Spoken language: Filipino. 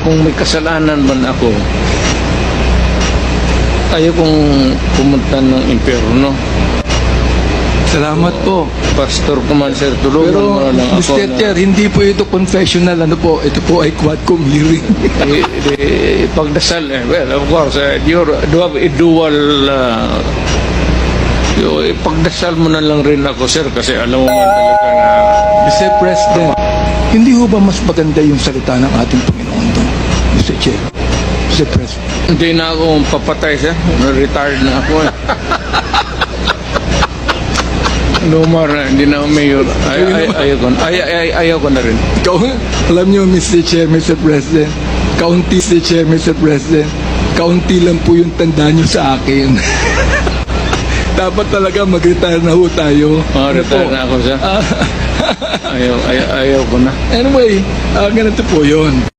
kung may kasalanan man ako, ayaw kong pumunta ng impyerno. Salamat po. Pastor ko man, sir, tulungan Pero, mo lang ako. Mr. Chair, hindi po ito confessional. Ano po? Ito po ay quadcom hearing. Pagdasal, well, of course, you have a dual, pagdasal mo na lang rin ako, sir, kasi alam mo man talaga na, Mr. President, hindi ho ba mas maganda yung salita ng ating Panginoon doon, Mr. Chair? Mr. President. hindi na ako papatay, sir. Retired na ako. Lumar na, hindi na ako mayor. Ayaw ko na rin. Ikaw, alam niyo, Mr. Chair, Mr. President, kaunti, Mr. Chair, Mr. President, kaunti lang po yung tanda niyo sa akin. Dapat talaga mag-retire na ho tayo. Retire na ako, sir. Ayaw ko na. Anyway, ganito po yun.